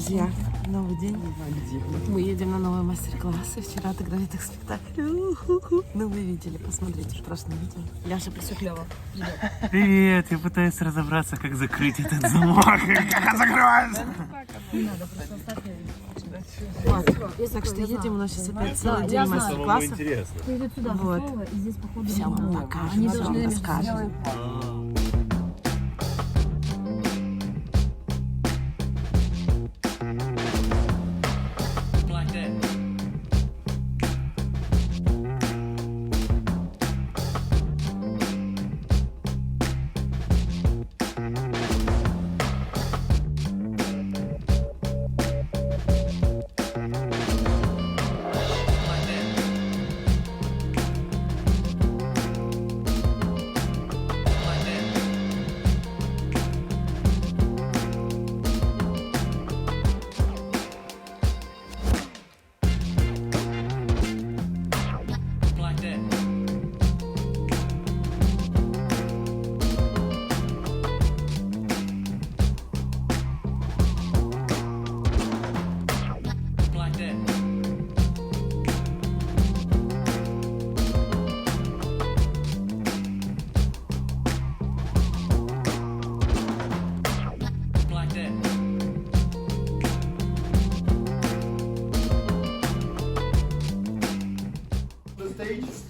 Друзья, новый день. Мы едем на новый мастер-класс. И вчера отыграли так спектакль. Ну, вы видели, посмотрите в прошлом видео. Ляша присуклёва. Привет, я пытаюсь разобраться, как закрыть этот замок. Как закрывается? Не надо, просто оставь. Так что едем, у нас сейчас опять целый день мастер-класса. Ты идет сюда, Вот. и здесь походу Все мы покажем, они все должны мы между собой. расскажем.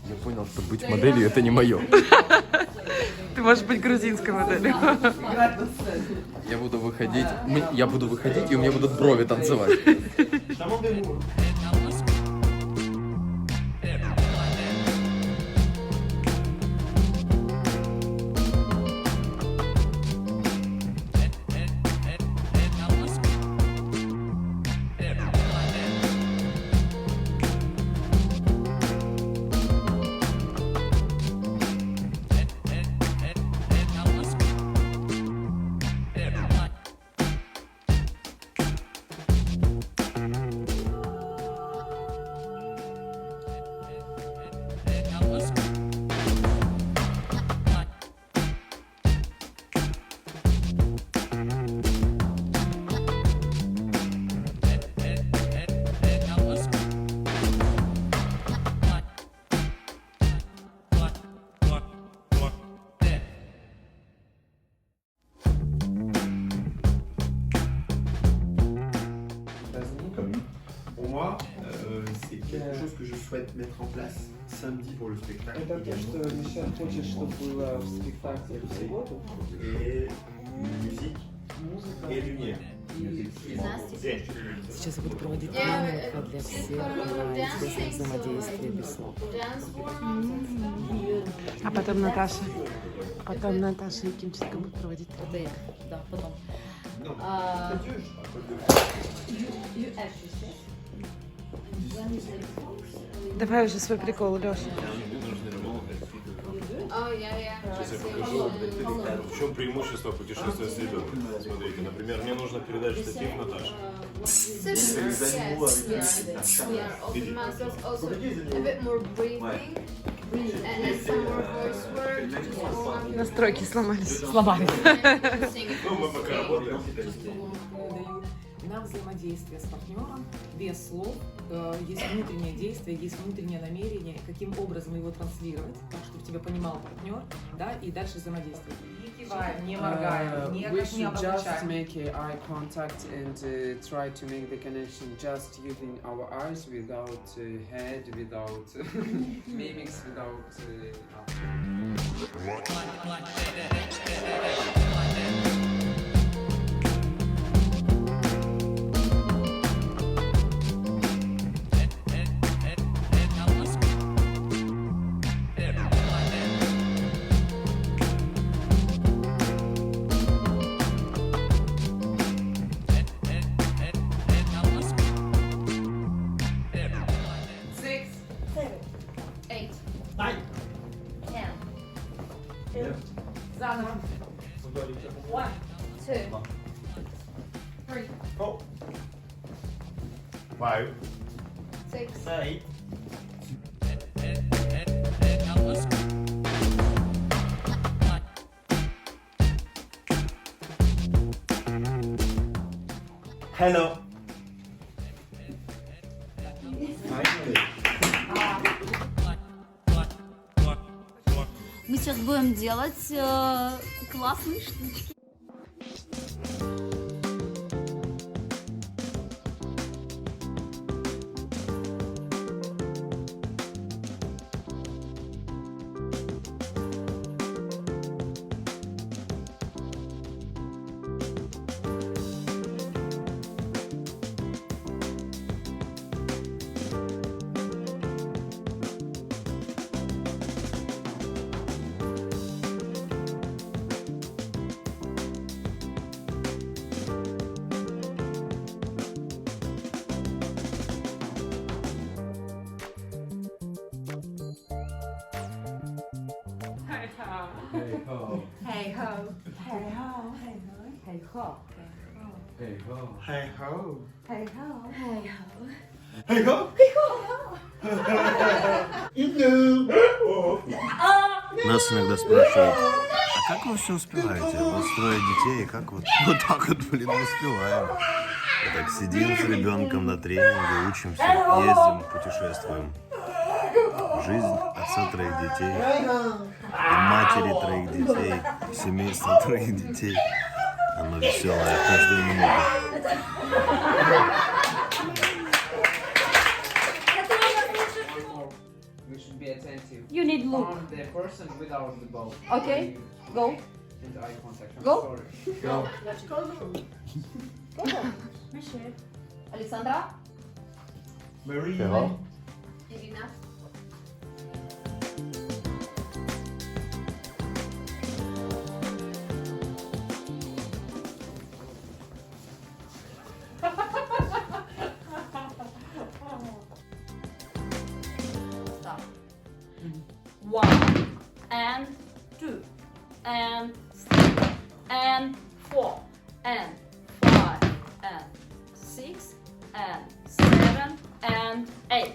Я понял, что быть моделью это не мое. Ты можешь быть грузинской моделью. Я буду выходить, и у меня будут брови танцевать. Pour moi, c'est quelque chose que je souhaite mettre en place samedi pour le spectacle. Это то, что Мишель хочет, чтобы было в спектакле в субботу. Et musique et lumière. Сейчас я буду проводить музыку для всех на интересное взаимодействие без слов. А потом Наташа и Кимченко будут проводить. Это я, да, потом. Давай уже свой прикол, Леша. Сейчас я покажу, в чем преимущество путешествия с ребенком. Смотрите, например, мне нужно передать штатив Наташе. Настройки сломались. Ну, мы пока работаем. На взаимодействие с партнером без слов. Есть внутреннее действие, есть внутреннее намерение, каким образом его транслировать, так, чтобы тебя понимал партнер, да, и дальше взаимодействие. Не киваем, не моргаем, We никак не should just обозначаем. make eye contact and try to make the connection just using our eyes without head, without mimics, without Заново. 1, 2, 3, 4, 5, 6, 8. Hello. Мы сейчас будем делать классные штучки. Hey ho. Hey ho. Hey ho. Hey ho. Hey ho. Hey ho. Hey ho. Hey ho. Hey ho. Нас иногда спрашивают, а как вы все успеваете? Вот строить детей, как вот так вот, блин, успеваем. И так сидим с ребенком на тренинге, учимся, ездим, путешествуем. Жизнь отца 3 детей, и матери 3 детей, семейства 3 детей. Оно веселое каждую минуту. We should be attentive. You need look. On the person without the ball. Okay, go. And eye contact. I'm Go. sorry. Go. Александра. Marie. Ирина. Stop. 1 and 2 and 3 and 4 and 5 and 6 and 7 and 8.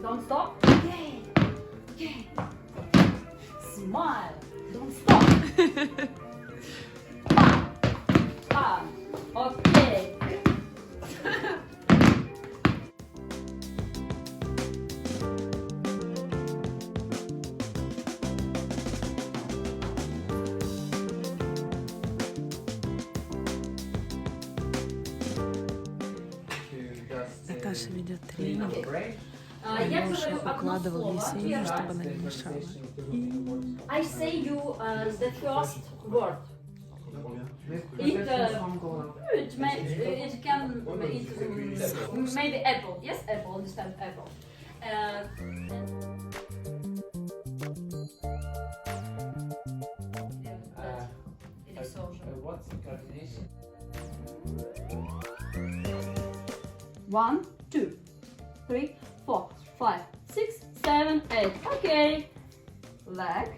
Don't stop. Okay. Okay. Smile. Don't stop. Okay. Наташа ведет тренинг. Я Муж говорю одно укладывал слово. Есенину, чтобы она не мешала. I say you the first word. It can maybe apple. Yes, apple. Understand apple. Или все уже. What's the coordination? 1, 2, 3, 4, 5, 6, 7, 8. Okay. Leg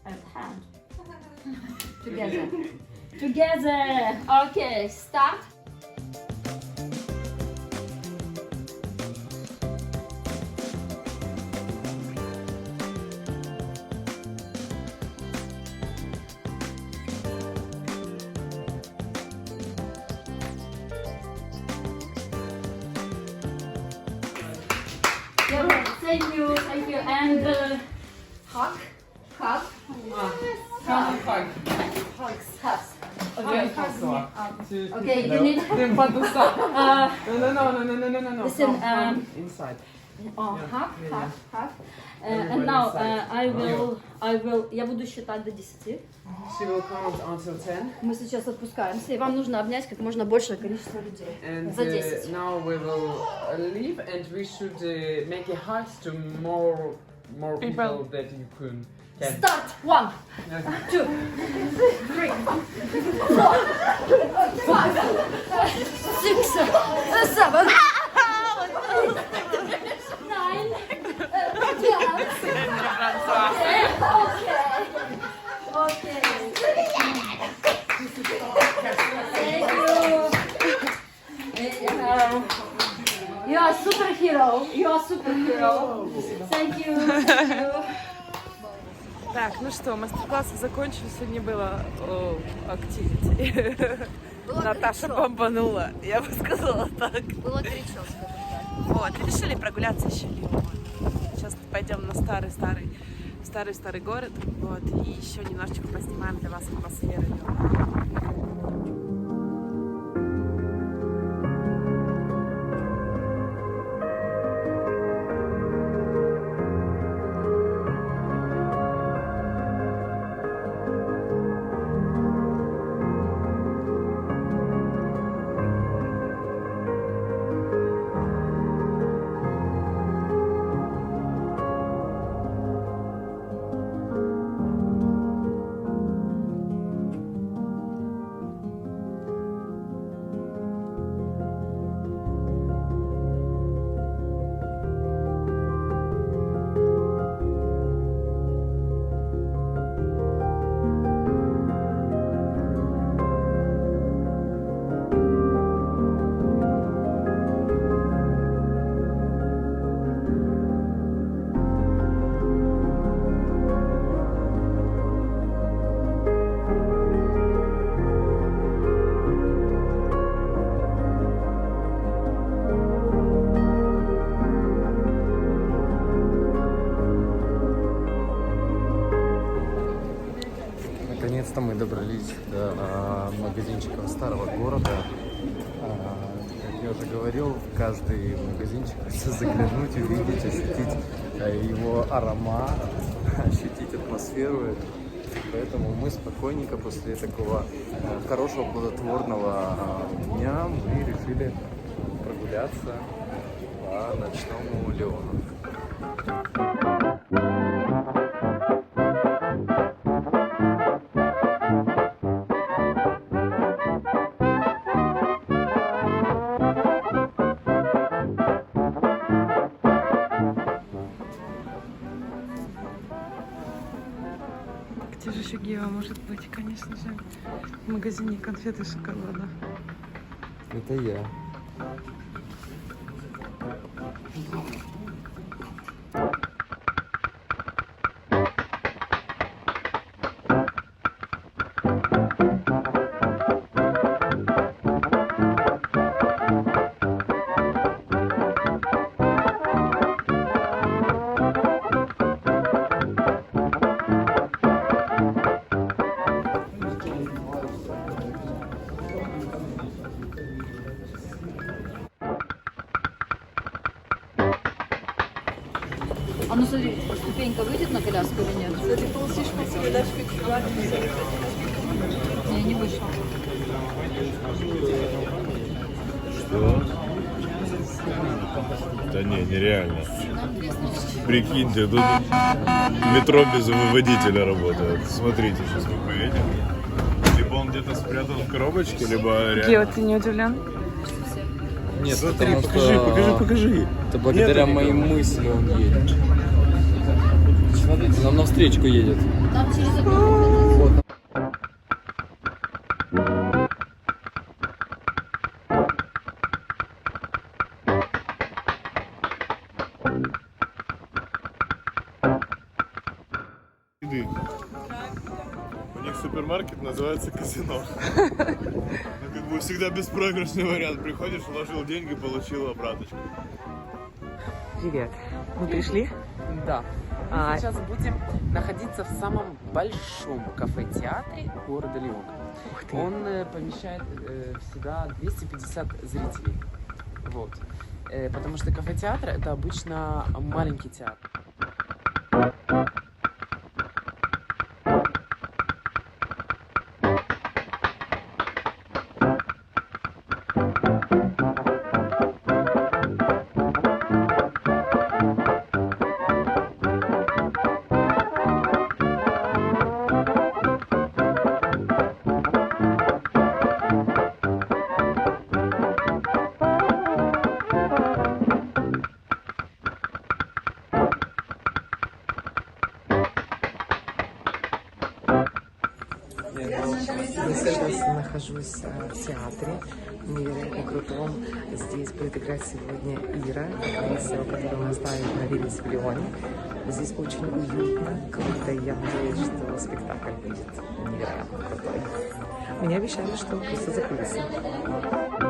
and hand. Together. Together. Okay, start. Thank you, and hug. Hugs. Okay, you need. No. Listen, Inside. Hug. And now I will. Я буду считать до 10. She will count until 10. Мы сейчас отпускаемся, и вам нужно обнять как можно большее количество людей. And За 10. now we will leave, and we should make a hug to more people that you can. Start! 1, 2, 3, 4, 5, 6, 7, 9, 10, superhero. Thank you. Thank you. Так, ну что, мастер-классы закончились, сегодня было активити. Наташа бомбанула, я бы сказала так. Было горячо, скажем так. Вот, и решили прогуляться еще Лионом. Сейчас пойдем на старый город, вот, и еще немножечко поснимаем для вас атмосферу Лиона. Наконец-то мы добрались до магазинчика старого города. Как я уже говорил, в каждый магазинчик хочется заглянуть, увидеть, ощутить его аромат, ощутить атмосферу. Поэтому мы спокойненько после такого хорошего плодотворного дня мы решили прогуляться по ночному Лиону. Где же еще Гео может быть? Конечно же, в магазине конфеты шоколада. Это я. А ну смотри, ступенька выйдет на коляску или нет? Не, не вышел. Что? Да не, нереально. Прикиньте, тут метро без водителя работает. Смотрите, сейчас мы поедем. Либо он где-то спрятан в коробочке, либо реально... Гео, ты не удивлен? Нет, Смотри, потому покажи, что покажи. это благодаря моим мыслям он едет. Смотрите, нам навстречу едет. Нам через одну. Вот. У них супермаркет называется казино. Ну, как бы всегда беспроигрышный вариант. Приходишь, вложил деньги, получил обраточку. Привет. Мы пришли? Да. Мы сейчас будем находиться в самом большом кафе-театре города Лиона. Ух ты. Он помещает в себя 250 зрителей. Вот. Потому что кафе-театр это обычно маленький театр. сейчас нахожусь в театре, невероятно крутом. Здесь будет играть сегодня Ира, актриса, которую мы оставили на рельс в Лионе. Здесь очень уютно, круто, и я надеюсь, что спектакль будет невероятно крутой. Мне обещали, что просто за кулисами.